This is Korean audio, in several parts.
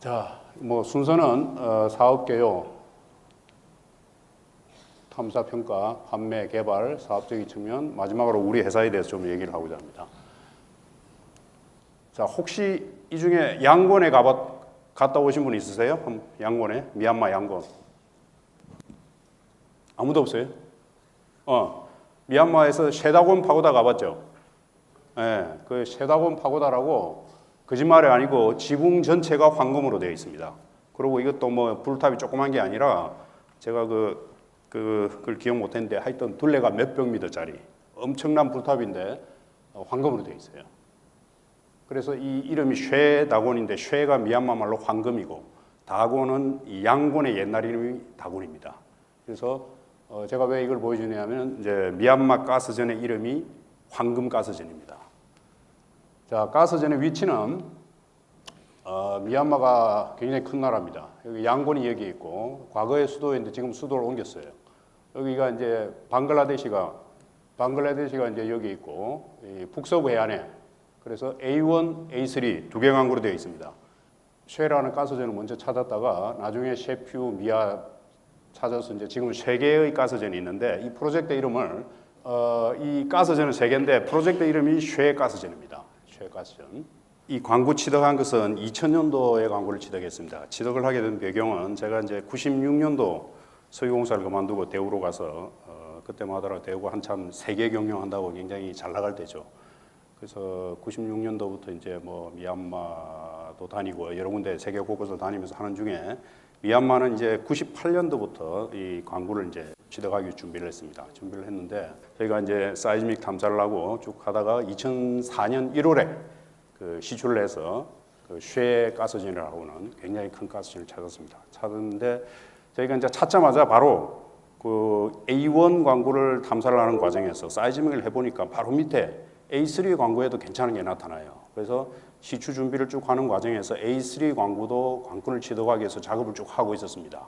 자, 뭐 순서는 사업 개요, 탐사 평가, 판매, 개발, 사업적인 측면, 마지막으로 우리 회사에 대해서 좀 얘기를 하고자 합니다. 자, 혹시 이 중에 양곤에 갔다 오신 분 있으세요? 양곤에? 미얀마 양곤. 아무도 없어요? 미얀마에서 쉐다곤 파고다 가봤죠? 예, 그 쉐다곤 파고다라고 거짓말이 아니고 지붕 전체가 황금으로 되어 있습니다. 그리고 이것도 뭐 불탑이 조그만 게 아니라 제가 그걸 기억 못했는데 하여튼 둘레가 몇백 미터짜리 엄청난 불탑인데 황금으로 되어 있어요. 그래서 이 이름이 쉐다곤인데 쉐가 미얀마 말로 황금이고 다곤은 이 양곤의 옛날 이름이 다곤입니다. 그래서 제가 왜 이걸 보여주냐면 이제 미얀마 가스전의 이름이 황금 가스전입니다. 자, 가스전의 위치는 미얀마가 굉장히 큰 나라입니다. 여기 양곤이 여기 있고 과거의 수도였는데 지금 수도를 옮겼어요. 여기가 이제 방글라데시가 이제 여기 있고 이 북서부 해안에 그래서 A1, A3 두 개 강구로 되어 있습니다. 쉐라는 가스전을 먼저 찾았다가 나중에 셰퓨, 미아 찾아서 이제 지금 세 개의 가스전이 있는데 이 프로젝트 이름을 이 가스전은 세 개인데 프로젝트 이름이 쉐 가스전입니다. 쉐 가스전. 이 광구 취득한 것은 2000년도에 광구를 취득했습니다. 취득을 하게 된 배경은 제가 이제 96년도 석유공사를 그만두고 대우로 가서 그때만 하더라도 대우가 한참 세계 경영한다고 굉장히 잘 나갈 때죠. 그래서 96년도부터 이제 뭐 미얀마도 다니고 여러 군데 세계 곳곳을 다니면서 하는 중에 미얀마는 이제 98년도부터 이 광구를 이제 취득하기 준비를 했습니다. 준비를 했는데 저희가 이제 사이즈믹 탐사를 하고 쭉 하다가 2004년 1월에 그 시출을 해서 그 쉐 가스전이라고는 굉장히 큰 가스전을 찾았습니다. 찾았는데 저희가 이제 찾자마자 바로 그 A1 광구를 탐사를 하는 과정에서 사이즈믹을 해보니까 바로 밑에 A3 광구에도 괜찮은 게 나타나요. 그래서 시추 준비를 쭉 하는 과정에서 A3 광구도 관건을 취득하기 위해서 작업을 쭉 하고 있었습니다.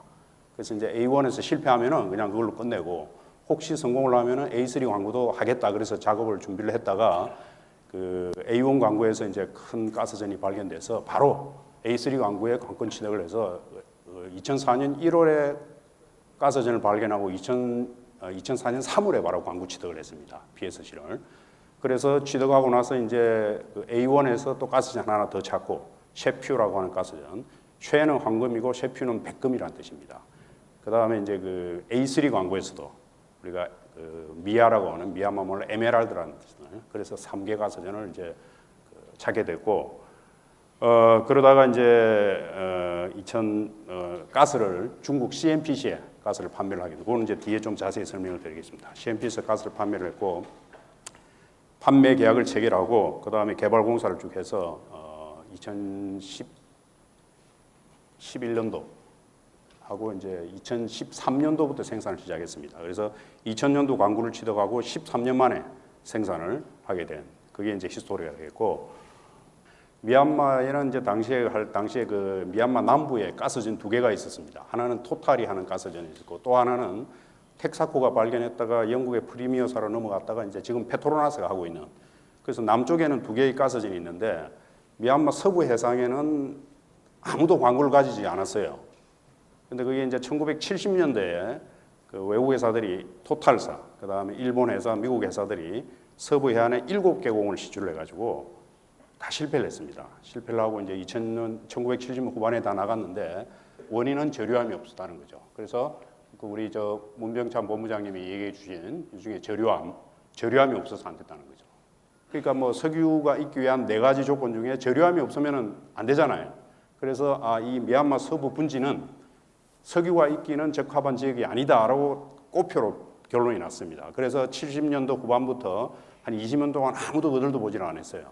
그래서 이제 A1에서 실패하면은 그냥 그걸로 끝내고 혹시 성공을 하면은 A3 광구도 하겠다. 그래서 작업을 준비를 했다가 그 A1 광구에서 이제 큰 가스전이 발견돼서 바로 A3 광구에 관건 취득을 해서 2004년 1월에 가스전을 발견하고 2004년 3월에 바로 광구 취득을 했습니다. PSC를. 그래서 취득하고 나서 이제 그 A1에서 또 가스전 하나 더 찾고 셰퓨라고 하는 가스전. 쉐는 황금이고 셰퓨는 백금이라는 뜻입니다. 그 다음에 이제 그 A3 광구에서도 우리가 그 미아라고 하는 미얀마 말로 에메랄드라는 뜻이잖아요. 그래서 3개 가스전을 이제 찾게 됐고 그러다가 이제 가스를 중국 CNPC에 가스를 판매를 하게 되고 그거는 이제 뒤에 좀 자세히 설명을 드리겠습니다. CNPC에서 가스를 판매를 했고 판매 계약을 체결하고 그 다음에 개발 공사를 쭉 해서 2011년도 하고 이제 2013년도부터 생산을 시작했습니다. 그래서 2000년도 광구를 취득하고 13년 만에 생산을 하게 된 그게 이제 히스토리가 되겠고 미얀마에는 이제 당시에 그 미얀마 남부에 가스전 두 개가 있었습니다. 하나는 토탈이 하는 가스전이 있었고 또 하나는 텍사코가 발견했다가 영국의 프리미어사로 넘어갔다가 이제 지금 페트로나스가 하고 있는 그래서 남쪽에는 두 개의 가스전이 있는데 미얀마 서부 해상에는 아무도 광구를 가지지 않았어요. 근데 그게 이제 1970년대에 그 외국 회사들이 토탈사, 그 다음에 일본 회사, 미국 회사들이 서부 해안에 7개 공을 시추를 해가지고 다 실패를 했습니다. 실패를 하고 이제 1970년 후반에 다 나갔는데 원인은 저류함이 없었다는 거죠. 그래서 우리 저 문병찬 본부장님이 얘기해 주신 이 중에 저류함이 없어서 안 됐다는 거죠. 그러니까 뭐 석유가 있기 위한 4가지 조건 중에 저류함이 없으면 안 되잖아요. 그래서 이 미얀마 서부 분지는 석유가 있기는 적합한 지역이 아니다라고 꼬표로 결론이 났습니다. 그래서 70년도 후반부터 한 20년 동안 아무도 거들도 보지를 않았어요.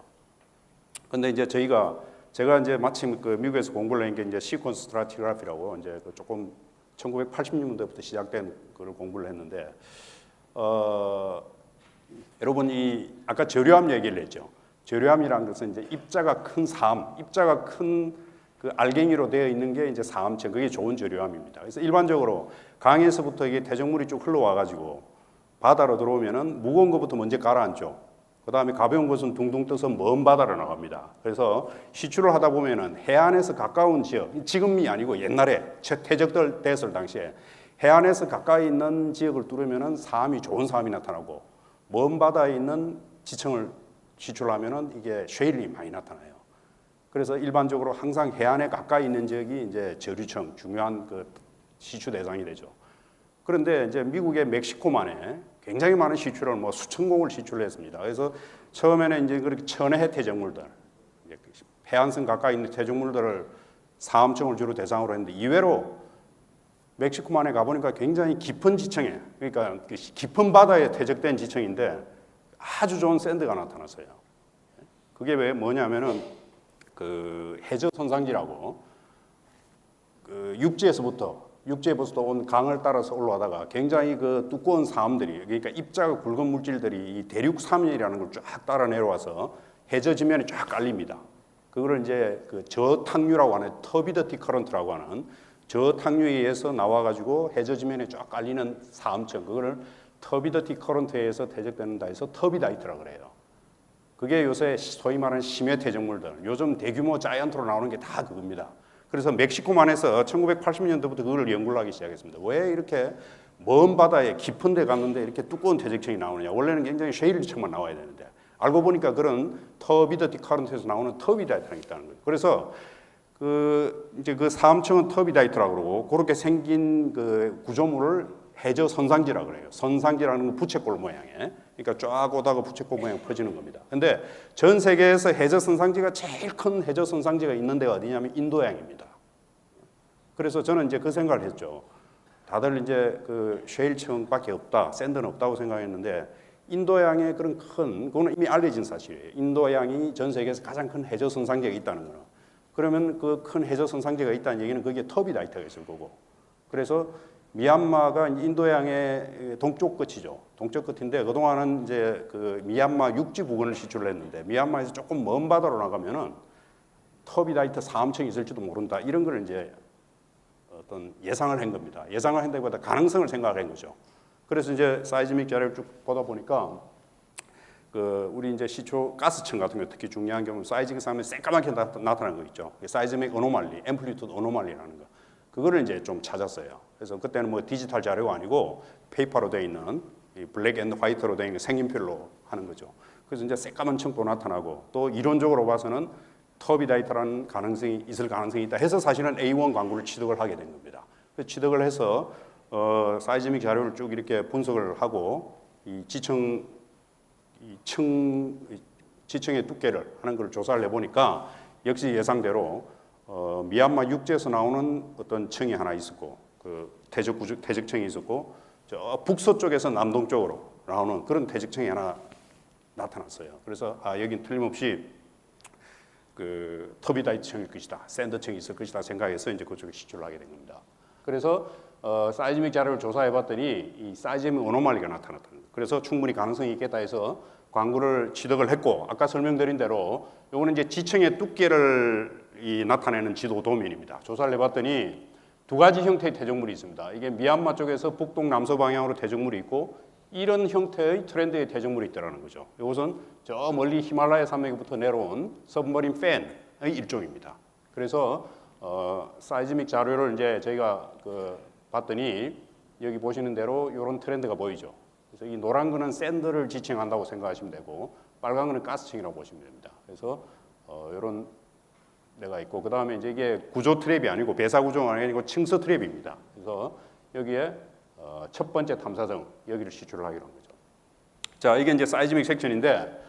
근데 이제 제가 이제 마침 그 미국에서 공부를 한 게 이제 시퀀스 스트라티그래피라고 이제 그 조금 1980년대부터 시작된 그걸 공부를 했는데 여러분 이 아까 저류함 얘기를 했죠. 저류함이라는 것은 이제 입자가 큰 사암, 입자가 큰 그 알갱이로 되어 있는 게 이제 사암체, 그게 좋은 저류함입니다. 그래서 일반적으로 강에서부터 이게 태적물이 쭉 흘러와 가지고 바다로 들어오면은 무거운 것부터 먼저 가라앉죠. 그 다음에 가벼운 것은 둥둥 떠서 먼 바다로 나갑니다. 그래서 시추를 하다 보면은 해안에서 가까운 지역, 지금이 아니고 옛날에 퇴적될 됐을 당시에 해안에서 가까이 있는 지역을 뚫으면은 사암이 좋은 사암이 나타나고 먼 바다에 있는 지층을 시출하면은 이게 쉐일이 많이 나타나요. 그래서 일반적으로 항상 해안에 가까이 있는 지역이 이제 저류층 중요한 그 시추 대상이 되죠. 그런데 이제 미국의 멕시코만에 굉장히 많은 시추를 뭐 수천 공을 시추를 했습니다. 그래서 처음에는 이제 그렇게 천해 퇴적물들, 해안선 가까이 있는 퇴적물들을 사암층을 주로 대상으로 했는데 이외로 멕시코만에 가보니까 굉장히 깊은 지층에, 그러니까 깊은 바다에 퇴적된 지층인데 아주 좋은 샌드가 나타났어요. 그게 왜 뭐냐면은 그 해저 손상지라고 그 육지에서부터 온 강을 따라서 올라가다가 굉장히 그 두꺼운 사암들이, 그러니까 입자가 굵은 물질들이 이 대륙 삼연이라는 걸 쫙 따라 내려와서 해저 지면에 쫙 깔립니다. 그거를 이제 그 저탕류라고 하는 터비더티 커런트라고 하는 저탕류에 의해서 나와가지고 해저 지면에 쫙 깔리는 사암층, 그거를 터비더티 커런트에 의해서 퇴적된다 해서 터비다이트라고 그래요. 그게 요새 소위 말하는 심해 퇴적물들, 요즘 대규모 자이언트로 나오는 게 다 그겁니다. 그래서 멕시코만에서 1980년대부터 그걸 연구를 하기 시작했습니다. 왜 이렇게 먼 바다에 깊은 데 갔는데 이렇게 두꺼운 퇴적층이 나오느냐. 원래는 굉장히 쉐일층만 나와야 되는데 알고 보니까 그런 터비더티 커런트에서 나오는 터비다이트가 있다는 거예요. 그래서 이제 그 사암층은 터비다이트라고 그러고 그렇게 생긴 그 구조물을 해저 선상지라고 그래요. 선상지라는 건 부채꼴 모양에. 그러니까 쫙 오다가 부채꼴 모양 퍼지는 겁니다. 근데 전 세계에서 해저 선상지가 제일 큰 해저 선상지가 있는 데가 어디냐면 인도양입니다. 그래서 저는 이제 그 생각을 했죠. 다들 이제 그 쉐일층밖에 없다, 샌드는 없다고 생각했는데 인도양의 그런 그거는 이미 알려진 사실이에요. 인도양이 전 세계에서 가장 큰 해저 선상지가 있다는 거는. 그러면 그 큰 해저 선상지가 있다는 얘기는 거기에 터비다이트가 있을 거고. 그래서 미얀마가 인도양의 동쪽 끝이죠. 동쪽 끝인데 그동안은 이제 그 미얀마 육지 부근을 시추를 했는데 미얀마에서 조금 먼 바다로 나가면은 터비다이트 사암층이 있을지도 모른다. 이런 걸 이제 어떤 예상을 한 겁니다. 예상을 한다기보다 가능성을 생각한 거죠. 그래서 이제 사이즈믹 자료를 쭉 보다 보니까 그 우리 이제 시초 가스층 같은 거 특히 중요한 경우 사이즈믹 상에 새까맣게 나타나는 거 있죠. 사이즈믹 어노말리, 앰플리튜드 어노말리라는 거. 그거를 이제 좀 찾았어요. 그래서 그때는 뭐 디지털 자료가 아니고 페이퍼로 되어 있는 이 블랙 앤 화이트로 되어 있는 색연필로 하는 거죠. 그래서 이제 새까만 층도 나타나고 또 이론적으로 봐서는 터비다이트라는 가능성이 있을 가능성이 있다 해서 사실은 A1 광구를 취득을 하게 된 겁니다. 그래서 취득을 해서 사이즈믹 자료를 쭉 이렇게 분석을 하고 이 지층의 두께를 하는 걸 조사를 해보니까 역시 예상대로 미얀마 육지에서 나오는 어떤 층이 하나 있었고 그 퇴적층이 있었고 저 북서쪽에서 남동쪽으로 나오는 그런 퇴적층이 하나 나타났어요. 그래서 여긴 틀림없이 그 터비다이트층일 것이다, 샌드층이 있을 것이다 생각해서 이제 그쪽에 시추를 하게 된 겁니다. 그래서 사이즈믹 자료를 조사해봤더니 이 사이즈믹 어노말리가 나타났다는 거예요. 그래서 충분히 가능성이 있겠다 해서 광구를 취득을 했고 아까 설명드린 대로 이거는 이제 지층의 두께를 나타내는 지도 도면입니다. 조사를 해봤더니 두 가지 형태의 퇴적물이 있습니다. 이게 미얀마 쪽에서 북동 남서 방향으로 퇴적물이 있고 이런 형태의 트렌드의 퇴적물이 있다는 거죠. 이것은 저 멀리 히말라야 산맥부터 내려온 서브머린 팬의 일종입니다. 그래서 사이즈믹 자료를 이제 저희가 봤더니 여기 보시는 대로 이런 트렌드가 보이죠. 그래서 이 노란 거는 샌드를 지칭한다고 생각하시면 되고 빨간 거는 가스층이라고 보시면 됩니다. 그래서 이런 데가 있고 그 다음에 이제 이게 구조 트랩이 아니고 배사 구조가 아니고 층서 트랩입니다. 그래서 여기에 첫 번째 탐사정 여기를 시추를 하기로 한 거죠. 자, 이게 이제 사이즈믹 섹션인데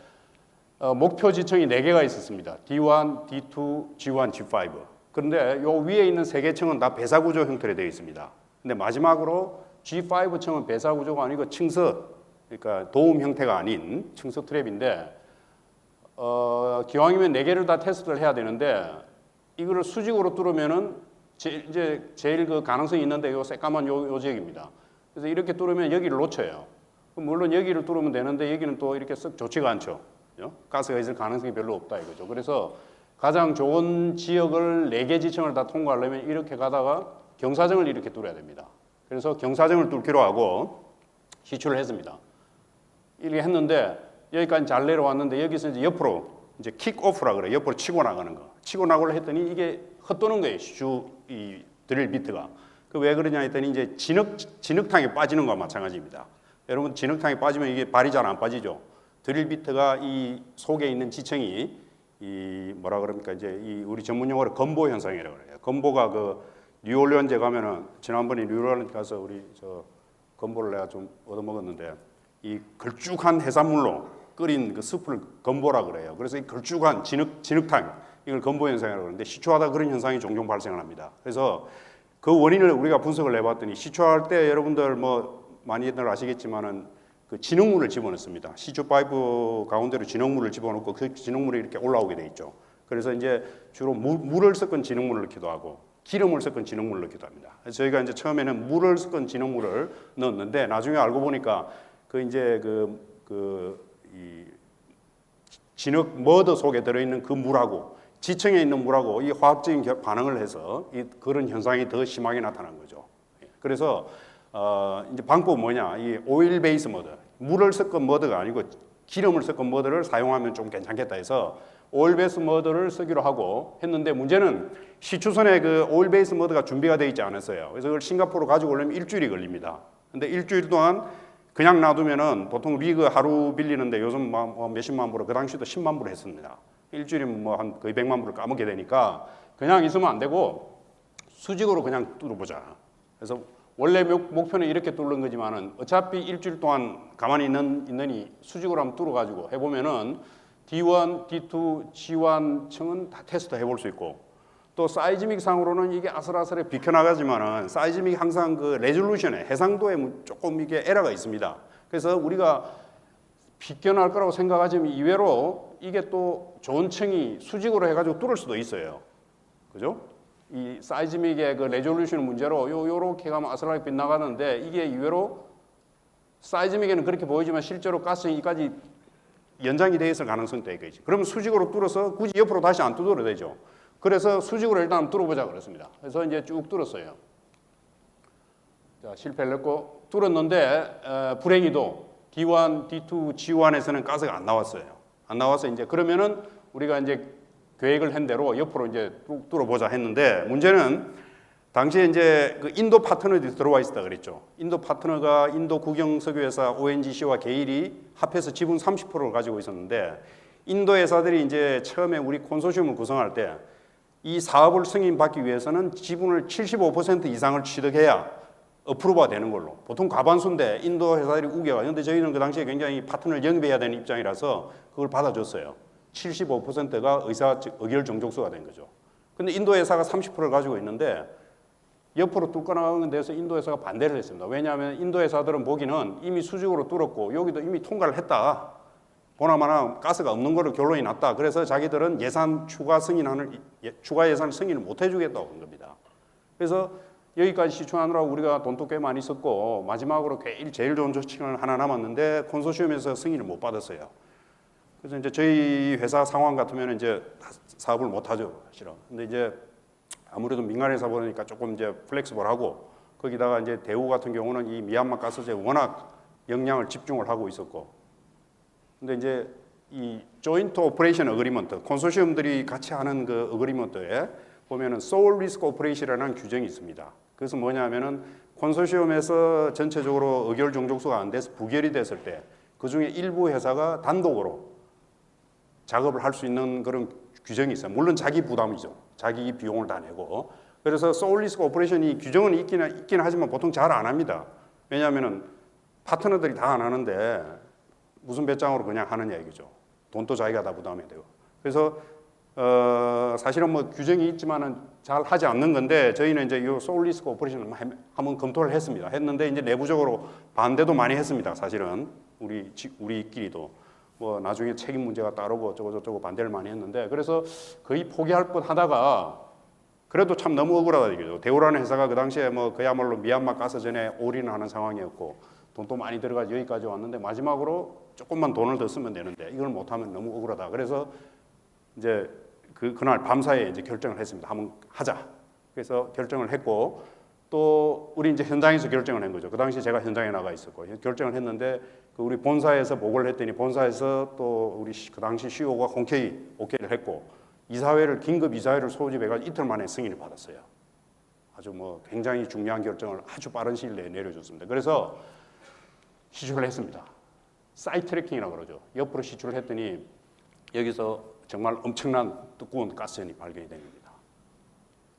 목표 지층이 4개가 있었습니다. D1, D2, G1, G5. 그런데 요 위에 있는 3개 층은 다 배사 구조 형태로 되어 있습니다. 근데 마지막으로 G5 층은 배사 구조가 아니고 층서, 그러니까 도움 형태가 아닌 층서 트랩인데 기왕이면 4개를 다 테스트를 해야 되는데 이거를 수직으로 뚫으면은 제일 그 가능성이 있는데 요 새까만 요 지역입니다. 그래서 이렇게 뚫으면 여기를 놓쳐요. 물론 여기를 뚫으면 되는데 여기는 또 이렇게 썩 좋지가 않죠. 가스가 있을 가능성이 별로 없다 이거죠. 그래서 가장 좋은 지역을 4개 지층을 다 통과하려면 이렇게 가다가 경사정을 이렇게 뚫어야 됩니다. 그래서 경사정을 뚫기로 하고 시추를 했습니다. 이렇게 했는데 여기까지 잘 내려왔는데 여기서 이제 옆으로 이제 킥오프라 그래. 옆으로 치고 나가는 거. 치고 나가려 했더니 이게 헛도는 거예요. 이 드릴 비트가. 그 왜 그러냐 했더니 이제 진흙탕에 빠지는 거와 마찬가지입니다. 여러분 진흙탕에 빠지면 이게 발이 잘 안 빠지죠. 드릴 비트가 이 속에 있는 지층이 이 뭐라 그럽니까 이제 이 우리 전문 용어로 건보 현상이라고 그래요. 건보가 그 뉴올리언즈에 가면은 지난번에 뉴올리언즈 가서 우리 저 건보를 내가 좀 얻어먹었는데 이 걸쭉한 해산물로 끓인 그 스프를 건보라 그래요. 그래서 이 걸쭉한 진흙탕 이걸 건보 현상이라고 그러는데 시초하다 그런 현상이 종종 발생을 합니다. 그래서 그 원인을 우리가 분석을 해봤더니 시초할 때 여러분들 뭐 많이들 아시겠지만은 그 진흙물을 집어넣습니다. 시초 파이프 가운데로 진흙물을 집어넣고 그 진흙물이 이렇게 올라오게 돼 있죠. 그래서 이제 주로 물을 섞은 진흙물을 넣기도 하고 기름을 섞은 진흙물을 넣기도 합니다. 그래서 저희가 이제 처음에는 물을 섞은 진흙물을 넣었는데 나중에 알고 보니까 그 이제 이 진흙 머드 속에 들어있는 그 물하고 지층에 있는 물하고 이 화학적인 반응을 해서 그런 현상이 더 심하게 나타난 거죠. 그래서 이제 방법은 뭐냐? 이 오일 베이스 머드, 물을 섞은 머드가 아니고 기름을 섞은 머드를 사용하면 좀 괜찮겠다 해서 오일 베이스 머드를 쓰기로 하고 했는데 문제는 시추선에 그 오일 베이스 머드가 준비가 되어 있지 않았어요. 그래서 그걸 싱가포르로 가지고 오려면 일주일이 걸립니다. 근데 일주일 동안 그냥 놔두면은 보통 리그 하루 빌리는데 요즘 몇십만 불을 그 당시도 10만 불 했습니다. 일주일이면 뭐 한 거의 100만 불을 까먹게 되니까 그냥 있으면 안 되고 수직으로 그냥 뚫어보자. 그래서 원래 목표는 이렇게 뚫는 거지만은 어차피 일주일 동안 가만히 있느니 수직으로 한번 뚫어가지고 해보면은 D1, D2, G1 층은 다 테스트 해볼 수 있고 또 사이즈믹 상으로는 이게 아슬아슬해 비켜나가지만은 사이즈믹 항상 그 레졸루션에 해상도에 조금 이게 에러가 있습니다. 그래서 우리가 비껴날 거라고 생각하지만 이외로 이게 또 좋은 층이 수직으로 해가지고 뚫을 수도 있어요. 그죠? 이 사이즈믹의 그 레졸루션 문제로 요렇게 가면 아슬아슬하게 빗나가는데 이게 이외로 사이즈믹에는 그렇게 보이지만 실제로 가스까지 연장이 돼 있을 가능성도 있겠지. 그러면 수직으로 뚫어서 굳이 옆으로 다시 안 뚫어도 되죠. 그래서 수직으로 일단 뚫어보자 그랬습니다. 그래서 이제 쭉 뚫었어요. 자, 실패를 했고 뚫었는데 불행히도 D1, D2, G1에서는 가스가 안 나왔어요. 안 나와서 이제 그러면은 우리가 이제 계획을 한 대로 옆으로 이제 쭉 뚫어보자 했는데 문제는 당시에 이제 그 인도 파트너들이 들어와 있었다 그랬죠. 인도 파트너가 인도 국영석유회사 ONGC와 게일이 합해서 지분 30%를 가지고 있었는데 인도 회사들이 이제 처음에 우리 콘소시엄을 구성할 때 이 사업을 승인받기 위해서는 지분을 75% 이상을 취득해야 어프로브가 되는 걸로. 보통 과반수인데 인도 회사들이 우겨가. 그런데 저희는 그 당시에 굉장히 파트너를 영입해야 되는 입장이라서 그걸 받아줬어요. 75%가 의결 정족수가 된 거죠. 근데 인도 회사가 30%를 가지고 있는데 옆으로 뚫고 나가는 데서 인도 회사가 반대를 했습니다. 왜냐하면 인도 회사들은 보기는 이미 수직으로 뚫었고 여기도 이미 통과를 했다. 보나마나 가스가 없는 거로 결론이 났다. 그래서 자기들은 추가 예산 승인을 못 해주겠다고 한 겁니다. 그래서 여기까지 시추하느라고 우리가 돈도 꽤 많이 썼고 마지막으로 제일 좋은 조치가 하나 남았는데 콘소시엄에서 승인을 못 받았어요. 그래서 이제 저희 회사 상황 같으면 이제 사업을 못 하죠, 실은. 근데 이제 아무래도 민간 회사 보니까 조금 이제 플렉시블하고 거기다가 이제 대우 같은 경우는 이 미얀마 가스제에 워낙 역량을 집중을 하고 있었고. 근데 이제 이 조인트 오퍼레이션 어그리먼트, 콘소시엄들이 같이 하는 그 어그리먼트에 보면은 소울 리스크 오퍼레이션이라는 규정이 있습니다. 그래서 뭐냐면은 콘소시엄에서 전체적으로 의결 종족수가 안 돼서 부결이 됐을 때 그 중에 일부 회사가 단독으로 작업을 할 수 있는 그런 규정이 있어요. 물론 자기 부담이죠. 자기 비용을 다 내고. 그래서 소울 리스크 오퍼레이션이 규정은 있긴 하지만 보통 잘 안 합니다. 왜냐하면은 파트너들이 다 안 하는데 무슨 배짱으로 그냥 하느냐 이거죠. 돈도 자기가 다 부담해야 되고. 그래서 사실은 뭐 규정이 있지만은 잘 하지 않는 건데 저희는 이제 이 소울 리스크 오퍼레이션을 한번 검토를 했습니다. 했는데 이제 내부적으로 반대도 많이 했습니다. 사실은 우리끼리도 뭐 나중에 책임 문제가 따르고 어쩌고 반대를 많이 했는데 그래서 거의 포기할 뻔 하다가 그래도 참 너무 억울하다 이거죠. 대우라는 회사가 그 당시에 뭐 그야말로 미얀마 가스전에 올인하는 상황이었고 돈도 많이 들어가서 여기까지 왔는데 마지막으로 조금만 돈을 더 쓰면 되는데 이걸 못하면 너무 억울하다. 그래서 이제 그날 밤사이에 이제 결정을 했습니다. 한번 하자. 그래서 결정을 했고 또 우리 이제 현장에서 결정을 한 거죠. 그 당시 제가 현장에 나가 있었고 결정을 했는데 그 우리 본사에서 보고를 했더니 본사에서 또 우리 그 당시 CEO가 흔쾌히 오케이를 했고 이사회를 긴급 이사회를 소집해가지고 이틀 만에 승인을 받았어요. 아주 뭐 굉장히 중요한 결정을 아주 빠른 시일 내에 내려줬습니다. 그래서 시출을 했습니다. 사이트 트래킹이라고 그러죠. 옆으로 시출을 했더니 여기서 정말 엄청난 두꺼운 가스연이 발견이 된 겁니다.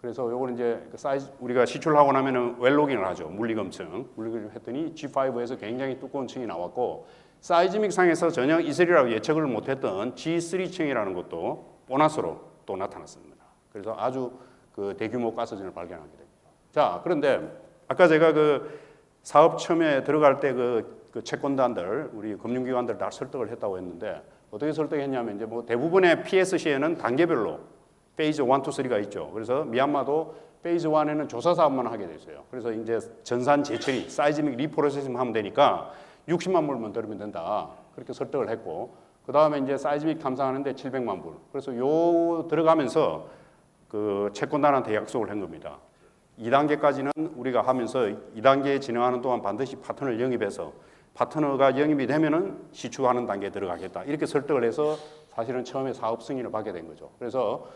그래서 요거는 이제 그 사이즈 우리가 시출하고 나면은 웰로깅을 하죠. 물리검증. 물리검증 했더니 G5에서 굉장히 두꺼운 층이 나왔고 사이즈믹 상에서 전혀 이슬이라고 예측을 못했던 G3층이라는 것도 보너스로 또 나타났습니다. 그래서 아주 그 대규모 가스전을 발견하게 됩니다. 자, 그런데 아까 제가 그 사업 처음에 들어갈 때 그 채권단들, 우리 금융기관들 다 설득을 했다고 했는데 어떻게 설득했냐면 이제 뭐 대부분의 PSC에는 단계별로 페이즈 1, 2, 3가 있죠. 그래서 미얀마도 페이즈 1에는 조사 사업만 하게 돼 있어요. 그래서 이제 전산 재처리, 사이즈믹 리프로세싱 하면 되니까 60만 불만 들으면 된다. 그렇게 설득을 했고 그 다음에 이제 사이즈믹 탐사하는데 700만 불. 그래서 요 들어가면서 그 채권단한테 약속을 한 겁니다. 2단계까지는 우리가 하면서 2단계 진행하는 동안 반드시 파트너를 영입해서 파트너가 영입이 되면은 시추하는 단계에 들어가겠다. 이렇게 설득을 해서 사실은 처음에 사업 승인을 받게 된 거죠. 그래서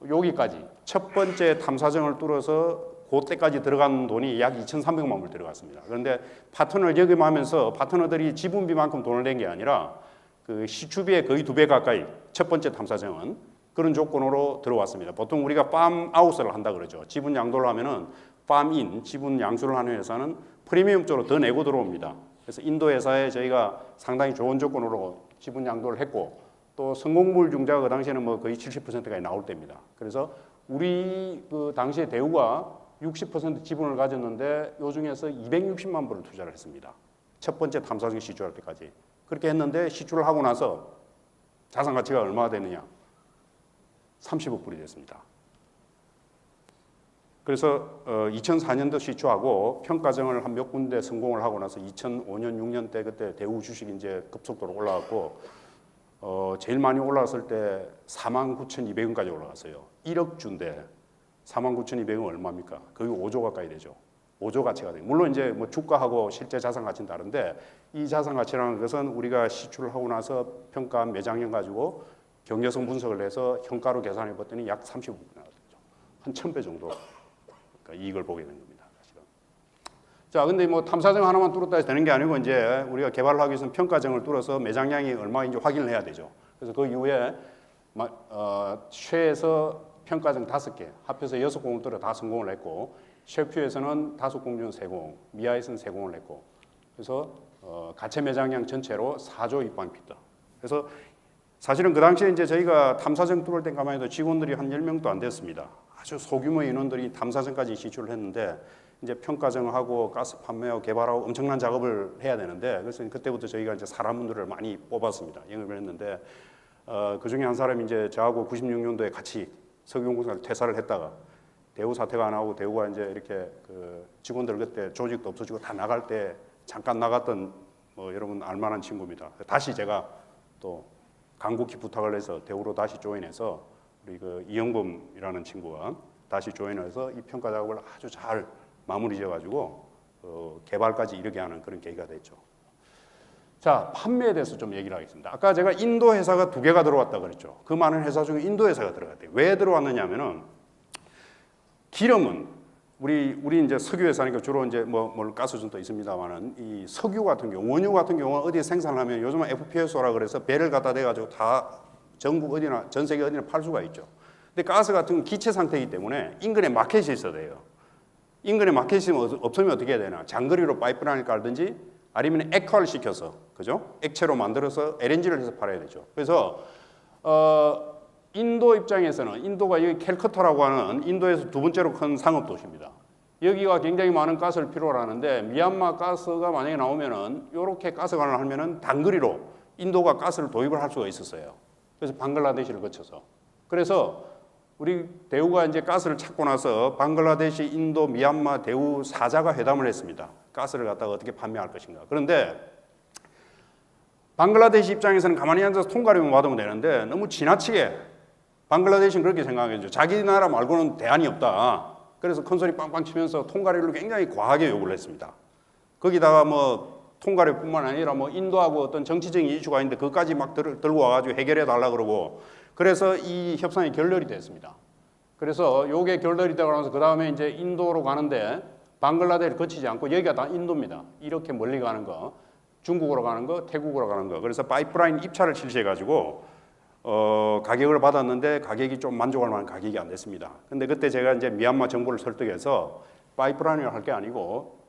여기까지 첫 번째 탐사정을 뚫어서 그때까지 들어간 돈이 약 2,300만 불 들어갔습니다. 그런데 파트너를 영입하면서 파트너들이 지분비만큼 돈을 낸 게 아니라 그 시추비의 거의 2배 가까이 첫 번째 탐사정은 그런 조건으로 들어왔습니다. 보통 우리가 팜 아웃을 한다 그러죠. 지분 양도를 하면은 팜인 지분 양수를 하는 회사는 프리미엄 쪽으로 더 내고 들어옵니다. 그래서 인도 회사에 저희가 상당히 좋은 조건으로 지분 양도를 했고 또 성공물 중자가 그 당시에는 뭐 거의 70%까지 나올 때입니다. 그래서 우리 그 당시에 대우가 60% 지분을 가졌는데 요 중에서 260만 불을 투자를 했습니다. 첫 번째 탐사정 시추할 때까지. 그렇게 했는데 시추를 하고 나서 자산 가치가 얼마가 되느냐? 30억 불이 됐습니다. 그래서 2004년도 시추하고 평가정을 한 몇 군데 성공을 하고 나서 2005년, 6년 때 그때 대우 주식이 이제 급속도로 올라갔고 제일 많이 올라갔을 때 49,200원까지 올라갔어요. 1억 주인데 49,200원 얼마입니까? 거의 5조 가까이 되죠. 5조 가치가 돼요. 물론 이제 뭐 주가하고 실제 자산 가치는 다른데 이 자산 가치라는 것은 우리가 시추를 하고 나서 평가한 매장량 가지고 경제성 분석을 해서 현가로 계산해 봤더니 약 30억 나왔죠. 한 1,000배 정도 그러니까 이익을 보게 된 겁니다. 사실은. 자, 근데 뭐 탐사정 하나만 뚫었다 해서 되는 게 아니고 이제 우리가 개발을 하기 위해서는 평가정을 뚫어서 매장량이 얼마인지 확인을 해야 되죠. 그래서 그 이후에 쉐에서 평가정 5개 합해서 6공을 뚫어 다 성공을 했고 쉐퓨에서는 5공 중 3공, 미아에서는 3공을 했고 그래서 가채 매장량 전체로 4조 입방입니다. 그래서 사실은 그 당시에 이제 저희가 탐사정 뚫을 때까만 해도 직원들이 한 10명도 안 됐습니다. 아주 소규모 인원들이 탐사정까지 시추를 했는데 이제 평가정을 하고 가스 판매하고 개발하고 엄청난 작업을 해야 되는데 그래서 그때부터 저희가 이제 사람들을 많이 뽑았습니다. 영입을 했는데 그 중에 한 사람이 이제 저하고 96년도에 같이 석유공사를 퇴사를 했다가 대우 사태가 안 나오고 대우가 이제 이렇게 그 직원들 그때 조직도 없어지고 다 나갈 때 잠깐 나갔던 뭐 여러분 알만한 친구입니다. 다시 제가 또 간곡히 부탁을 해서 대우로 다시 조인해서 우리 그 이영범이라는 친구가 다시 조인해서 이 평가 작업을 아주 잘 마무리 지어가지고 개발까지 이르게 하는 그런 계기가 됐죠. 자, 판매에 대해서 좀 얘기를 하겠습니다. 아까 제가 인도 회사가 2개가 들어왔다 그랬죠. 그 많은 회사 중에 인도 회사가 들어갔대요. 왜 들어왔느냐면은 기름은 우리 이제 석유 회사니까 주로 이제 뭐 가스전도 있습니다만은 이 석유 같은 경우, 원유 같은 경우는 어디에 생산하면 요즘은 FPSO라 그래서 배를 갖다 대가지고 다 전국 어디나 전 세계 어디나 팔 수가 있죠. 근데 가스 같은 경우 기체 상태이기 때문에 인근에 마켓이 있어야 돼요. 인근에 마켓이 없으면 어떻게 해야 되나? 장거리로 파이프라인을 깔든지 아니면 액화를 시켜서 그죠? 액체로 만들어서 LNG를 해서 팔아야 되죠. 그래서 인도 입장에서는 인도가 여기 캘커타라고 하는 인도에서 두 번째로 큰 상업 도시입니다. 여기가 굉장히 많은 가스를 필요로 하는데 미얀마 가스가 만약에 나오면은 이렇게 가스관을 하면은 단거리로 인도가 가스를 도입을 할 수가 있었어요. 그래서 방글라데시를 거쳐서 그래서 우리 대우가 이제 가스를 찾고 나서 방글라데시, 인도, 미얀마, 대우 4자가 회담을 했습니다. 가스를 갖다가 어떻게 판매할 것인가. 그런데 방글라데시 입장에서는 가만히 앉아서 통과료만 받으면 되는데 너무 지나치게 방글라데시는 그렇게 생각하겠죠. 자기 나라 말고는 대안이 없다. 그래서 큰 소리 빵빵 치면서 통과료를 굉장히 과하게 요구를 했습니다. 거기다가 뭐 통과료뿐만 아니라 뭐 인도하고 어떤 정치적인 이슈가 있는데 그것까지 막 들고 와가지고 해결해 달라 그러고, 그래서 이 협상이 결렬이 됐습니다. 그래서 요게 결렬이 되고 나서 그 다음에 이제 인도로 가는데 방글라데시를 거치지 않고 여기가 다 인도입니다. 이렇게 멀리 가는 거, 중국으로 가는 거, 태국으로 가는 거. 그래서 파이프라인 입찰을 실시해가지고 가격을 받았는데 가격이 좀 만족할 만한 가격이 안 됐습니다. 근데 그때 제가 이제 미얀마 정부를 설득해서 파이프라인을 할 게 아니고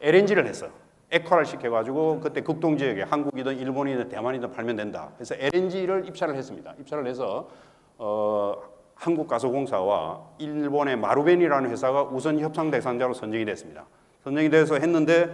LNG를 했어요. 액화를 시켜가지고 그때 극동 지역에 한국이든 일본이든 대만이든 팔면 된다. 그래서 LNG를 입찰을 했습니다. 입찰을 해서 한국가스공사와 일본의 마루벤이라는 회사가 우선 협상 대상자로 선정이 됐습니다. 선정이 돼서 했는데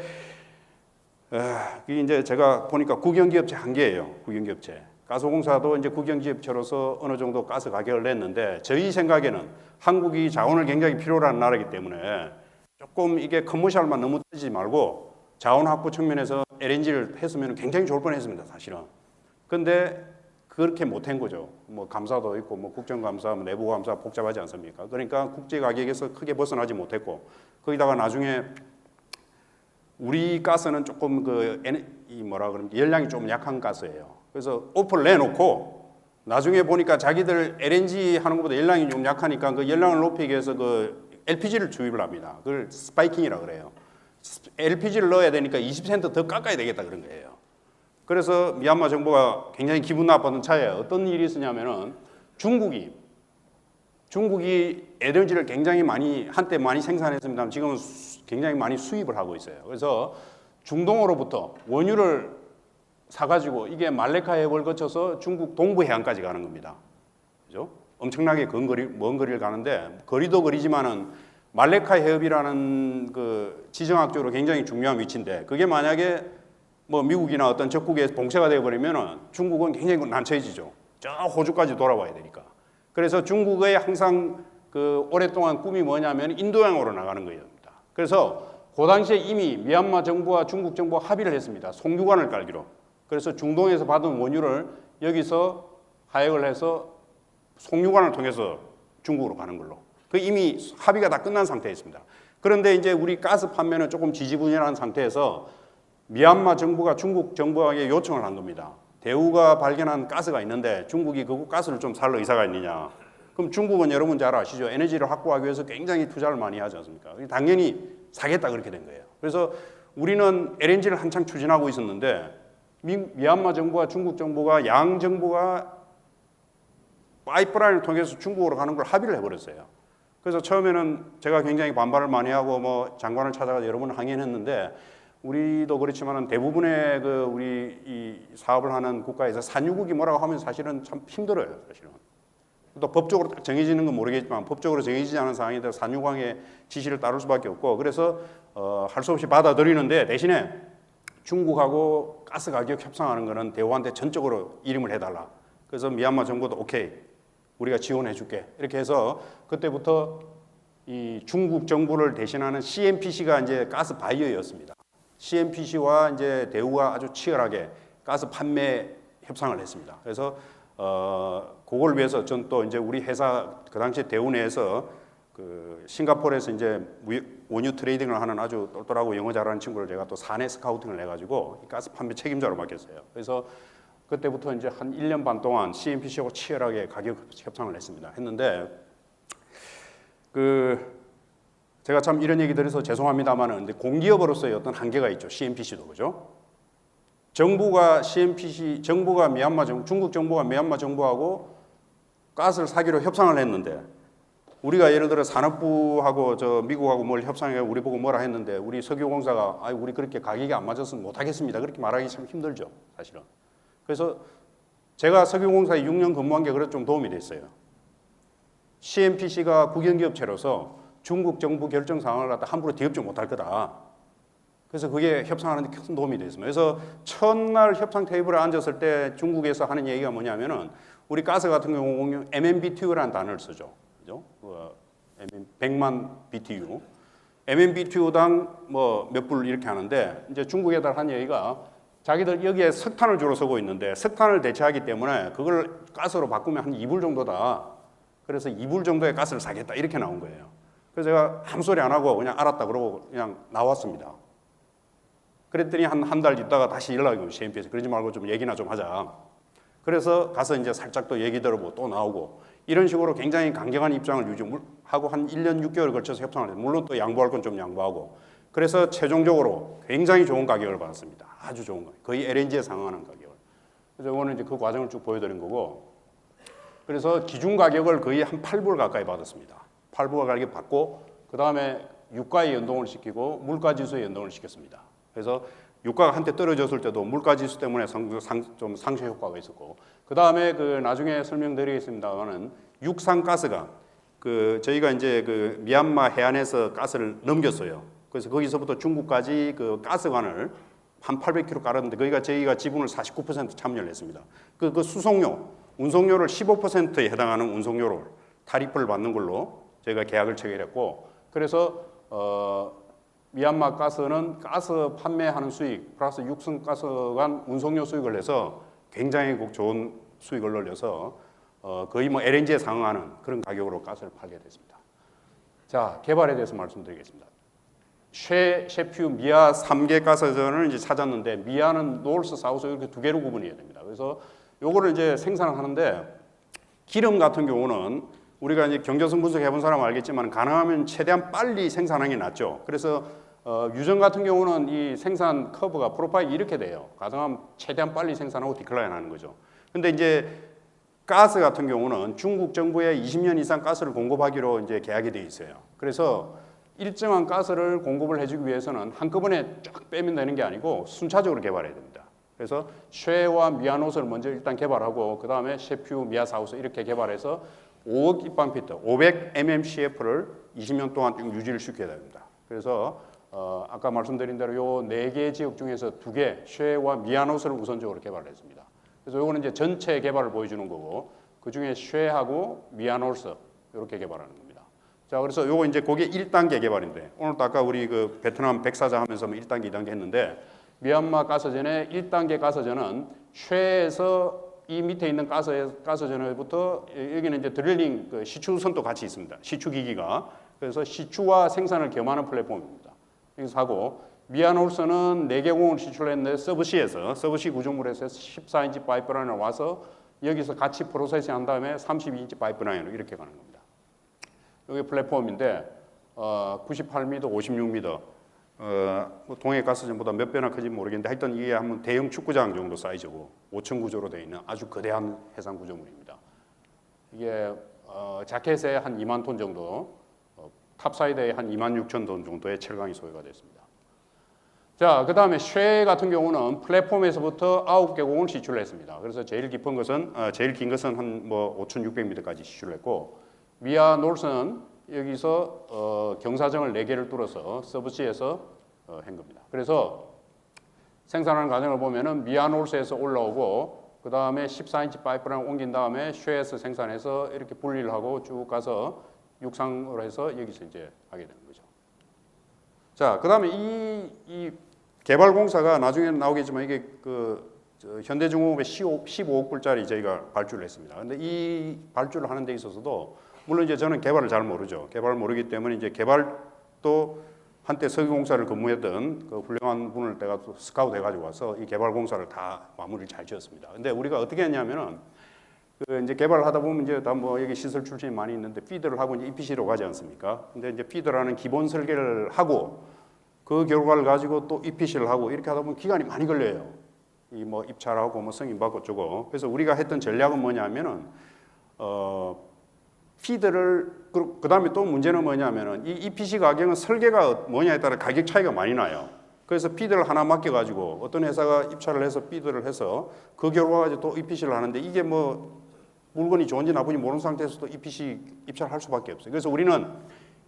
이게 이제 제가 보니까 국영기업체 한계예요. 국영기업체. 가스공사도 이제 국영기업체로서 어느 정도 가스 가격을 냈는데 저희 생각에는 한국이 자원을 굉장히 필요로 하는 나라이기 때문에 조금 이게 커머셜만 너무 뜨지 말고 자원 확보 측면에서 LNG를 했으면 굉장히 좋을 뻔했습니다, 사실은. 근데 그렇게 못한 거죠. 뭐 감사도 있고 뭐 국정감사, 뭐 내부감사 복잡하지 않습니까? 그러니까 국제 가격에서 크게 벗어나지 못했고, 거기다가 나중에 우리 가스는 조금 연량이 좀 약한 가스예요. 그래서 오퍼를 내놓고 나중에 보니까 자기들 LNG 하는 것보다 연량이 좀 약하니까 그 연량을 높이기 위해서 그 LPG를 주입을 합니다. 그걸 스파이킹이라 그래요. LPG를 넣어야 되니까 20센트 더 깎아야 되겠다 그런 거예요. 그래서 미얀마 정부가 굉장히 기분 나빴던 차에 어떤 일이 있었냐면은 중국이 LNG를 굉장히 한때 많이 생산했습니다만 지금은 굉장히 많이 수입을 하고 있어요. 그래서 중동으로부터 원유를 사가지고 이게 말레카 해협을 거쳐서 중국 동부 해안까지 가는 겁니다. 그죠? 엄청나게 먼 거리를 가는데 거리도 거리지만은 말레카 해협이라는 그 지정학적으로 굉장히 중요한 위치인데 그게 만약에 뭐 미국이나 어떤 적국에 봉쇄가 되어버리면은 중국은 굉장히 난처해지죠. 저 호주까지 돌아와야 되니까. 그래서 중국의 항상 그 오랫동안 꿈이 뭐냐면 인도양으로 나가는 거예요. 그래서 그 당시에 이미 미얀마 정부와 중국 정부가 합의를 했습니다. 송유관을 깔기로. 그래서 중동에서 받은 원유를 여기서 하역을 해서 송유관을 통해서 중국으로 가는 걸로. 그 이미 합의가 다 끝난 상태에 있습니다. 그런데 이제 우리 가스 판매는 조금 지지부진한 상태에서 미얀마 정부가 중국 정부에게 요청을 한 겁니다. 대우가 발견한 가스가 있는데 중국이 그 가스를 좀 살 의사가 있느냐. 그럼 중국은 여러분 잘 아시죠? 에너지를 확보하기 위해서 굉장히 투자를 많이 하지 않습니까? 당연히 사겠다 그렇게 된 거예요. 그래서 우리는 LNG를 한창 추진하고 있었는데 미얀마 정부와 중국 정부가 양 정부가 파이프라인을 통해서 중국으로 가는 걸 합의를 해버렸어요. 그래서 처음에는 제가 굉장히 반발을 많이 하고 뭐 장관을 찾아가서 여러 번 항의했는데 우리도 그렇지만은 대부분의 그 우리 이 사업을 하는 국가에서 산유국이 뭐라고 하면 사실은 참 힘들어요, 사실은. 또 법적으로 딱 정해지는 건 모르겠지만 법적으로 정해지지 않은 상황인데 산유광의 지시를 따를 수밖에 없고 그래서 할 수 없이 받아들이는데 대신에 중국하고 가스 가격 협상하는 거는 대우한테 전적으로 이름을 해달라. 그래서 미얀마 정부도 오케이 우리가 지원해줄게 이렇게 해서 그때부터 이 중국 정부를 대신하는 CNPC가 이제 가스 바이어였습니다. CNPC와 이제 대우가 아주 치열하게 가스 판매 협상을 했습니다. 그래서 그걸 위해서 전 또 이제 우리 회사 그 당시에 대우 내에서 그 싱가포르에서 이제 원유 트레이딩을 하는 아주 똘똘하고 영어 잘하는 친구를 제가 또 사내 스카우팅을 해가지고 가스 판매 책임자로 맡겼어요. 그래서 그때부터 이제 한 1년 반 동안 CNPC하고 치열하게 가격 협상을 했는데 제가 참 이런 얘기 드려서 죄송합니다만은 공기업으로서의 어떤 한계가 있죠. CNPC도 그죠? 정부가 중국 정부가 미얀마 정부하고 가스를 사기로 협상을 했는데 우리가 예를 들어 산업부하고 미국하고 뭘 협상해 우리 보고 뭐라 했는데 우리 석유공사가 우리 그렇게 가격이 안 맞아서 못 하겠습니다. 그렇게 말하기 참 힘들죠, 사실은. 그래서 제가 석유공사에 6년 근무한 게 그래도 좀 도움이 됐어요. CNPC가 국영기업체로서 중국 정부 결정 사항을 갖다 함부로 뒤엎지 못할 거다. 그래서 그게 협상하는 데 큰 도움이 됐습니다. 그래서 첫날 협상 테이블에 앉았을 때 중국에서 하는 얘기가 뭐냐면은 우리 가스 같은 경우 MMBTU라는 단어를 쓰죠. 그죠? 100만 BTU. MMBTU당 뭐 몇 불 이렇게 하는데 이제 중국에다 한 얘기가 자기들 여기에 석탄을 주로 쓰고 있는데 석탄을 대체하기 때문에 그걸 가스로 바꾸면 한 2불 정도다. 그래서 2불 정도의 가스를 사겠다. 이렇게 나온 거예요. 그래서 제가 아무 소리 안 하고 그냥 알았다 그러고 그냥 나왔습니다. 그랬더니 한 달 있다가 다시 연락이 오고 CNP에서 그러지 말고 좀 얘기나 좀 하자. 그래서 가서 이제 살짝 또 얘기 들어보고 또 나오고 이런 식으로 굉장히 강경한 입장을 유지하고 한 1년 6개월 걸쳐서 협상을 했어요. 물론 또 양보할 건 좀 양보하고. 그래서 최종적으로 굉장히 좋은 가격을 받았습니다. 아주 좋은 가격. 거의 LNG에 상응하는 가격을. 그래서 이거는 이제 그 과정을 쭉 보여드린 거고. 그래서 기준 가격을 거의 한 8불 가까이 받았습니다. 8불 가까이 받고 그 다음에 유가에 연동을 시키고 물가지수에 연동을 시켰습니다. 그래서 유가가 한때 떨어졌을 때도 물가지수 때문에 좀 상쇄 효과가 있었고 그 다음에 그 나중에 설명드리겠습니다만은 육상가스가 그 저희가 이제 그 미얀마 해안에서 가스를 넘겼어요. 그래서 거기서부터 중국까지 그 가스관을 한 800km 깔았는데 거기가 저희가 지분을 49% 참여를 했습니다. 그 수송료, 운송료를 15%에 해당하는 운송료를 타리프를 받는 걸로 저희가 계약을 체결했고 그래서 미얀마 가스는 가스 판매하는 수익 플러스 육성가스관 운송료 수익을 내서 굉장히 좋은 수익을 올려서 거의 뭐 LNG에 상응하는 그런 가격으로 가스를 팔게 됐습니다. 자, 개발에 대해서 말씀드리겠습니다. 셰퓨 미아 3개 가스전을 이제 찾았는데 미아는 노스, 사우스 이렇게 두 개로 구분해야 됩니다. 그래서 요거를 이제 생산을 하는데 기름 같은 경우는 우리가 이제 경제성 분석해 본 사람은 알겠지만 가능하면 최대한 빨리 생산하는 게 낫죠. 그래서 유전 같은 경우는 이 생산 커브가 프로파일이 이렇게 돼요. 가능하면 최대한 빨리 생산하고 디클라인 하는 거죠. 근데 이제 가스 같은 경우는 중국 정부에 20년 이상 가스를 공급하기로 이제 계약이 돼 있어요. 그래서 일정한 가스를 공급을 해주기 위해서는 한꺼번에 쫙 빼면 되는 게 아니고 순차적으로 개발해야 됩니다. 그래서 쉐와 미아노스를 먼저 일단 개발하고 그 다음에 셰퓨 미아사우스 이렇게 개발해서 5억 입방피트, 500 mmCF를 20년 동안 쭉 유지를 시켜야 됩니다. 그래서 아까 말씀드린 대로 요 4개 지역 중에서 2개, 쉐와 미아노스를 우선적으로 개발을 했습니다. 그래서 요거는 이제 전체 개발을 보여주는 거고 그 중에 쉐하고 미아노스 이렇게 개발하는 겁니다. 자, 그래서 요거 이제 그게 1단계 개발인데 오늘 또 아까 우리 그 베트남 백사장 하면서 뭐 1단계, 2단계 했는데 미얀마 가스전의 1단계 가스전은 쉐에서 이 밑에 있는 가스전에부터 여기는 이제 드릴링 그 시추선도 같이 있습니다. 시추기기가. 그래서 시추와 생산을 겸하는 플랫폼입니다. 여기서 하고 미아노스는 4개공을 시추를 했는데 서브시 구조물에서 14인치 파이프라인을 와서 여기서 같이 프로세싱 한 다음에 32인치 파이프라인으로 이렇게 가는 겁니다. 여기 플랫폼인데 98m, 56m 뭐 동해 가스전보다 몇 배나 큰지 모르겠는데 하여튼 이게 한번 대형 축구장 정도 사이즈고 5층 구조로 되어 있는 아주 거대한 해상 구조물입니다. 이게 자켓에 한 2만 톤 정도, 탑사이드에 한 2만 6천 톤 정도의 철강이 소요가 됐습니다. 자, 그 다음에 쉐 같은 경우는 플랫폼에서부터 9개 공을 시추를 했습니다. 그래서 제일 깊은 것은 제일 긴 것은 한 뭐 5,600m까지 시추를 했고 미아 노스는 여기서 경사정을 4개를 뚫어서 서브시에서 한 겁니다. 그래서 생산하는 과정을 보면은 미아노스에서 올라오고 그 다음에 14인치 파이프라인을 옮긴 다음에 쉐에서 생산해서 이렇게 분리를 하고 쭉 가서 육상으로 해서 여기서 이제 하게 되는 거죠. 자, 그 다음에 이 개발공사가 나중에 나오겠지만 이게 현대중공업의 15억 불짜리 저희가 발주를 했습니다. 근데 이 발주를 하는 데 있어서도 물론 이제 저는 개발을 잘 모르죠. 개발을 모르기 때문에 이제 개발도 한때 석유공사를 근무했던 그 훌륭한 분을 내가 또 스카우트 해가지고 와서 이 개발공사를 다 마무리를 잘 지었습니다. 근데 우리가 어떻게 했냐면은 그 이제 개발을 하다 보면 이제 다 뭐 여기 시설 출신이 많이 있는데 피드를 하고 이제 EPC로 가지 않습니까? 근데 이제 피드라는 기본 설계를 하고 그 결과를 가지고 또 EPC를 하고 이렇게 하다 보면 기간이 많이 걸려요. 이 뭐 입찰하고 뭐 승인받고 어쩌고. 그래서 우리가 했던 전략은 뭐냐면은 피드를 그 다음에 또 문제는 뭐냐면은 이 EPC 가격은 설계가 뭐냐에 따라 가격 차이가 많이 나요. 그래서 피드를 하나 맡겨가지고 어떤 회사가 입찰을 해서 피드를 해서 그 결과 가지고 또 EPC를 하는데 이게 뭐 물건이 좋은지 나쁜지 모르는 상태에서도 EPC 입찰을 할 수밖에 없어요. 그래서 우리는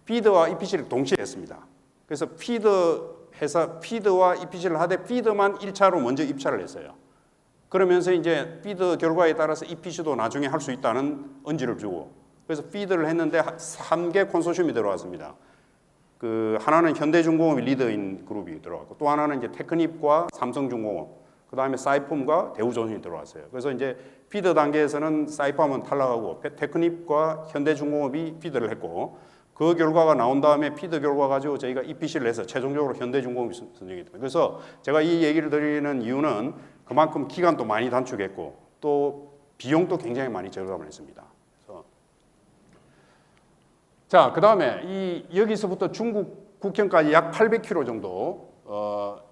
피드와 EPC를 동시에 했습니다. 그래서 피드와 EPC를 하되 피드만 1차로 먼저 입찰을 했어요. 그러면서 이제 피드 결과에 따라서 EPC도 나중에 할 수 있다는 언지를 주고 그래서 피드를 했는데 3개 콘소시엄이 들어왔습니다. 그 하나는 현대중공업이 리더인 그룹이 들어왔고 또 하나는 이제 테크닙과 삼성중공업, 그 다음에 사이폼과 대우조선이 들어왔어요. 그래서 이제 피드 단계에서는 사이폼은 탈락하고 테크닙과 현대중공업이 피드를 했고 그 결과가 나온 다음에 피드 결과 가지고 저희가 EPC를 해서 최종적으로 현대중공업이 선정했습니다. 그래서 제가 이 얘기를 드리는 이유는 그만큼 기간도 많이 단축했고 또 비용도 굉장히 많이 절감을 했습니다. 그래서 자, 그 다음에 여기서부터 중국 국경까지 약 800km 정도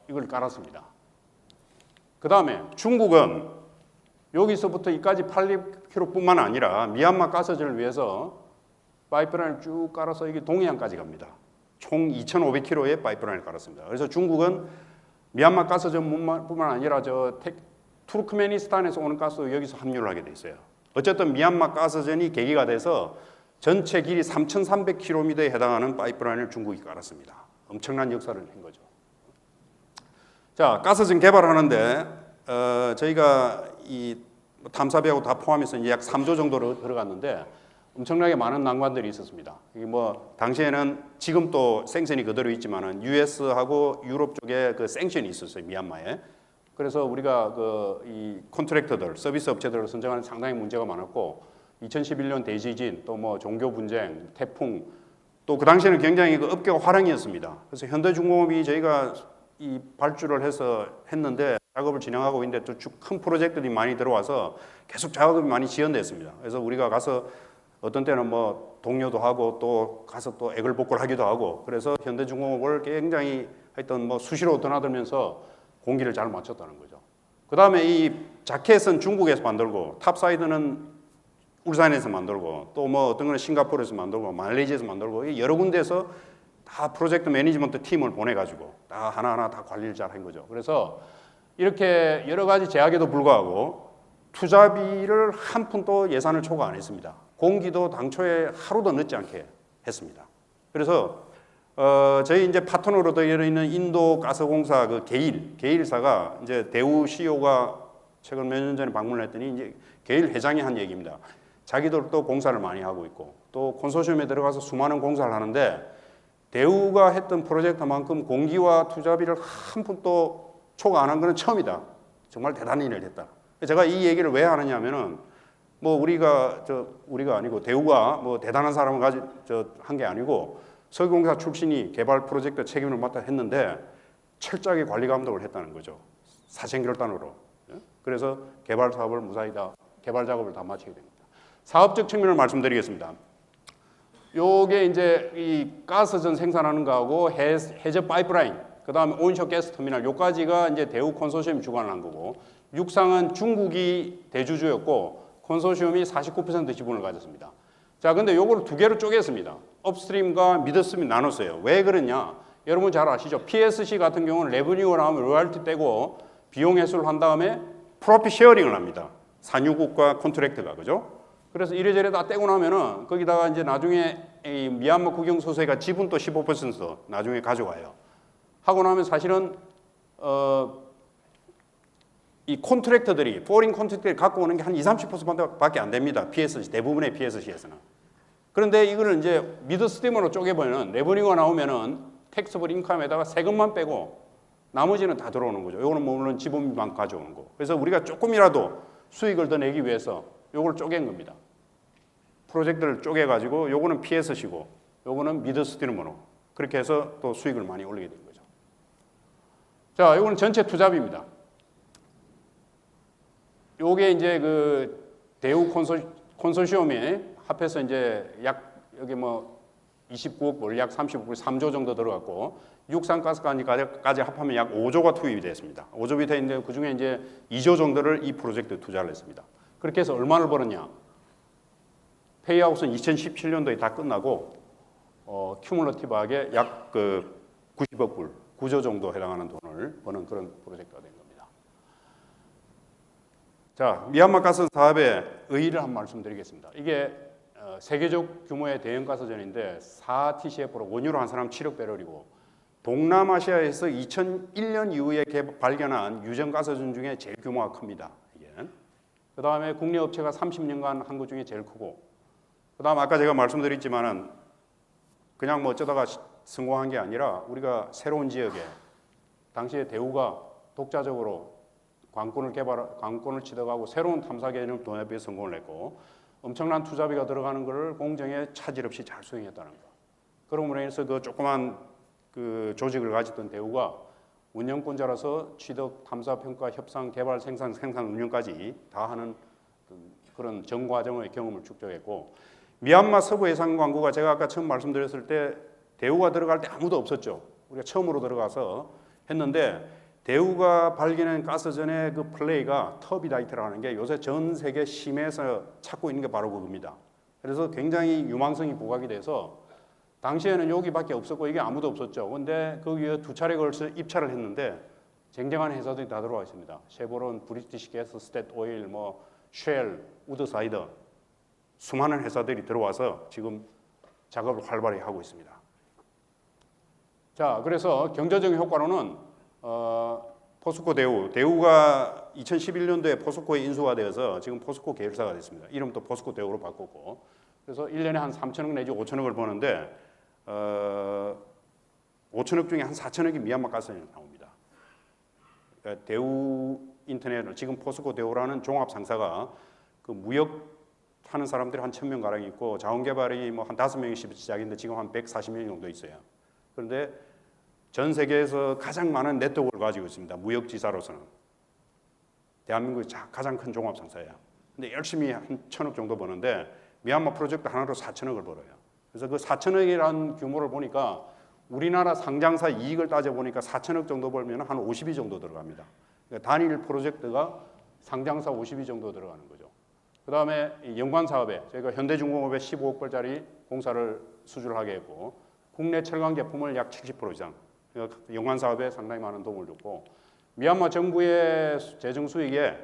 이걸 깔았습니다. 그 다음에 중국은 여기서부터 이까지 800km뿐만 아니라 미얀마 가스전을 위해서 파이프라인을 쭉 깔아서 이게 동해안까지 갑니다. 총 2,500km의 파이프라인을 깔았습니다. 그래서 중국은 미얀마 가스전뿐만 아니라 투르크메니스탄에서 오는 가스도 여기서 합류를 하게 돼 있어요. 어쨌든 미얀마 가스전이 계기가 돼서 전체 길이 3,300km에 해당하는 파이프라인을 중국이 깔았습니다. 엄청난 역사를 한 거죠. 자, 가스전 개발하는데 저희가 이 탐사비하고 다 포함해서 이제 약 3조 정도로 들어갔는데 엄청나게 많은 난관들이 있었습니다. 이게 뭐 당시에는 지금 또 생션이 그대로 있지만은 US하고 유럽 쪽에 그 생션이 있었어요, 미얀마에. 그래서 우리가 이 컨트랙터들, 서비스 업체들을 선정하는 상당히 문제가 많았고 2011년 대지진, 또 뭐 종교 분쟁, 태풍, 또 그 당시에는 굉장히 그 업계가 화랑이었습니다. 그래서 현대중공업이 저희가 이 발주를 해서 했는데 작업을 진행하고 있는데 또 큰 프로젝트들이 많이 들어와서 계속 작업이 많이 지연됐습니다. 그래서 우리가 가서 어떤 때는 뭐 동료도 하고 또 가서 또 애걸복걸 하기도 하고 그래서 현대중공업을 굉장히 하여튼 뭐 수시로 드나들면서 공기를 잘 맞췄다는 거죠. 그 다음에 이 자켓은 중국에서 만들고 탑사이드는 울산에서 만들고 또 뭐 어떤 거는 싱가포르에서 만들고 말레이시아에서 만들고 여러 군데에서 다 프로젝트 매니지먼트 팀을 보내가지고 다 하나하나 다 관리를 잘 한 거죠. 그래서 이렇게 여러 가지 제약에도 불구하고 투자비를 한 푼도 예산을 초과 안 했습니다. 공기도 당초에 하루도 늦지 않게 했습니다. 그래서 저희 이제 파트너로 되어 있는 인도 가스공사 그 게일사가 이제 대우 CEO가 최근 몇 년 전에 방문을 했더니 이제 게일 회장이 한 얘기입니다. 자기들도 공사를 많이 하고 있고 또 콘소시엄에 들어가서 수많은 공사를 하는데 대우가 했던 프로젝트만큼 공기와 투자비를 한 푼도 초과 안 한 거는 처음이다. 정말 대단한 일을 했다. 제가 이 얘기를 왜 하느냐면은 뭐 우리가 아니고 대우가 뭐 대단한 사람을 한 게 아니고 석유공사 출신이 개발 프로젝트 책임을 맡아 했는데 철저하게 관리 감독을 했다는 거죠. 사생결단으로. 그래서 개발 사업을 무사히 개발 작업을 다 마치게 됩니다. 사업적 측면을 말씀드리겠습니다. 요게 이제 이 가스전 생산하는 거하고 해저 파이프라인, 그 다음에 온쇼 가스 터미널 요까지가 이제 대우 콘소시엄이 주관을 한 거고 육상은 중국이 대주주였고 콘소시엄이 49% 지분을 가졌습니다. 자, 근데 요거를 두 개로 쪼갰습니다. 업스트림과 미드스트림 나눴어요. 왜 그러냐? 여러분 잘 아시죠? PSC 같은 경우는 레버뉴를 하면 로열티 떼고 비용 회수를 한 다음에 프로핏 쉐어링을 합니다. 산유국과 컨트랙트가, 그죠? 그래서 이래저래 다 떼고 나면은 거기다가 이제 나중에 이 미얀마 국영 소수가 지분 또 15% 나중에 가져가요. 하고 나면 사실은 이 콘트랙터들이 포린 콘트랙터들이 갖고 오는 게 한 20-30%밖에 안 됩니다. PSC 대부분의 PSC에서는. 그런데 이거를 이제 미드스트림으로 쪼개보면 레버닝가 나오면은 텍스블 인컴에다가 세금만 빼고 나머지는 다 들어오는 거죠. 요거는 뭐 물론 지분만 가져오는 거. 그래서 우리가 조금이라도 수익을 더 내기 위해서 요걸 쪼갠 겁니다. 프로젝트를 쪼개가지고 요거는 PSC고 요거는 미드스트림으로 그렇게 해서 또 수익을 많이 올리게 된 거죠. 자, 요거는 전체 투자비입니다. 요게 이제 그 대우 콘소시엄이 합해서 이제 약 여기 뭐 29억 불, 약 30억 불, 3조 정도 들어갔고 육상가스까지 합하면 약 5조가 투입이 됐습니다. 5조이 됐는데 그 중에 이제 2조 정도를 이 프로젝트에 투자를 했습니다. 그렇게 해서 얼마를 벌었냐? 페이아웃은 2017년도에 다 끝나고 큐뮬러티브하게 약 90억 불, 9조 정도 해당하는 돈을 버는 그런 프로젝트가 된 겁니다. 자, 미얀마 가스 사업의 의의를 한 말씀 드리겠습니다. 이게 세계적 규모의 대형 가스전인데 4TCF로 원유로 한 사람 7억 배럴이고 동남아시아에서 2001년 이후에 발견한 유전 가스전 중에 제일 규모가 큽니다. 이게. 그 다음에 국내 업체가 30년간 한 것 중에 제일 크고 그 다음 아까 제가 말씀드렸지만은 그냥 뭐 어쩌다가 성공한 게 아니라 우리가 새로운 지역에 당시에 대우가 독자적으로 관건을 취득하고 새로운 탐사 개념 도입에 성공을 했고 엄청난 투자비가 들어가는 것을 공정에 차질 없이 잘 수행했다는 거. 그러므로 인해서 그 조그만 그 조직을 가졌던 대우가 운영권자라서 취득, 탐사, 평가, 협상, 개발, 생산, 운영까지 다 하는 그런 전 과정의 경험을 축적했고, 미얀마 서부 해상 광구가 제가 아까 처음 말씀드렸을 때 대우가 들어갈 때 아무도 없었죠. 우리가 처음으로 들어가서 했는데, 대우가 발견한 가스전의 그 플레이가 터비다이트라는 게 요새 전 세계 심해에서 찾고 있는 게 바로 그겁니다. 그래서 굉장히 유망성이 부각이 돼서 당시에는 여기밖에 없었고 이게 아무도 없었죠. 근데 거기에 두 차례 걸쳐 입찰을 했는데 쟁쟁한 회사들이 다 들어와 있습니다. 쉐보론, 브리티시 가스, 스탯 오일, 뭐 쉘, 우드사이드, 수많은 회사들이 들어와서 지금 작업을 활발히 하고 있습니다. 자, 그래서 경제적인 효과로는 포스코 대우가 2011년도에 포스코에 인수가 되어서 지금 포스코 계열사가 됐습니다. 이름도 포스코 대우로 바꿨고, 그래서 1년에 한 3천억 내지 5천억을 버는데 5천억 중에 한 4천억이 미얀마 가스에 나옵니다. 그러니까 대우 인터넷, 지금 포스코 대우라는 종합 상사가 그 무역 하는 사람들이 한 1,000명 가량 있고 자원개발이 뭐 한 5명씩 시작인데 지금 한 140명 정도 있어요. 그런데 전 세계에서 가장 많은 네트워크를 가지고 있습니다. 무역지사로서는 대한민국의 가장 큰 종합 상사예요. 근데 열심히 한 1,000억 정도 버는데 미얀마 프로젝트 하나로 4천억을 벌어요. 그래서 그 4천억이라는 규모를 보니까 우리나라 상장사 이익을 따져보니까 4천억 정도 벌면 한 50위 정도 들어갑니다. 그러니까 단일 프로젝트가 상장사 50위 정도 들어가는 거죠. 그 다음에 연관 사업에 저희가 현대중공업에 15억 불짜리 공사를 수주를 하게 했고, 국내 철강 제품을 약 70% 이상, 그러니까 연관 사업에 상당히 많은 도움을 줬고, 미얀마 정부의 재정 수익에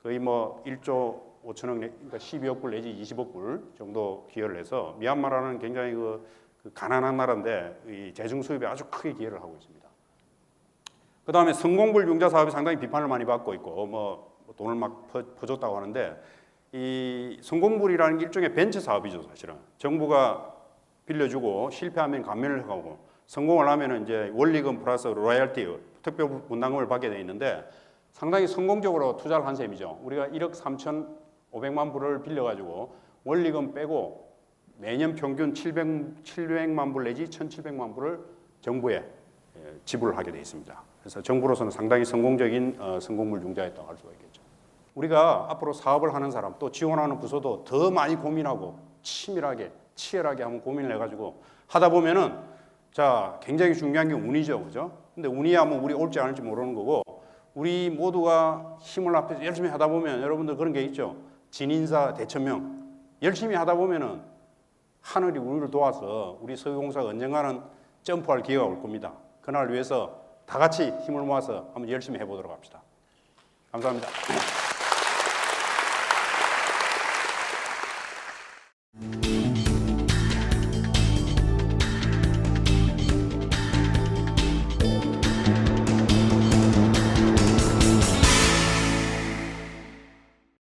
거의 뭐 1조 5천억, 그러니까 12억 불 내지 20억 불 정도 기여를 해서 미얀마라는 굉장히 그 가난한 나라인데 이 재정 수입에 아주 크게 기여를 하고 있습니다. 그 다음에 성공불 융자 사업이 상당히 비판을 많이 받고 있고 뭐 돈을 막 퍼줬다고 하는데, 이 성공불이라는 게 일종의 벤처 사업이죠. 사실은 정부가 빌려주고 실패하면 감면을 하고 성공을 하면 이제 원리금 플러스 로얄티, 특별 분담금을 받게 돼 있는데 상당히 성공적으로 투자를 한 셈이죠. 우리가 1억 3,500만 불을 빌려가지고 원리금 빼고 매년 평균 700만 불 내지 1,700만 불을 정부에 지불을 하게 돼 있습니다. 그래서 정부로서는 상당히 성공적인 성공물 융자였다고 할 수가 있겠죠. 우리가 앞으로 사업을 하는 사람 또 지원하는 부서도 더 많이 고민하고 치밀하게 치열하게 한번 고민을 해가지고 하다 보면은 자 굉장히 중요한 게 운이죠, 그죠? 근데 운이야 뭐 우리 올지 않을지 모르는 거고, 우리 모두가 힘을 합해서 열심히 하다 보면 여러분들 그런 게 있죠. 진인사 대천명 열심히 하다 보면은 하늘이 우리를 도와서 우리 서유공사가 언젠가는 점프할 기회가 올 겁니다. 그날 위해서 다 같이 힘을 모아서 한번 열심히 해보도록 합시다. 감사합니다.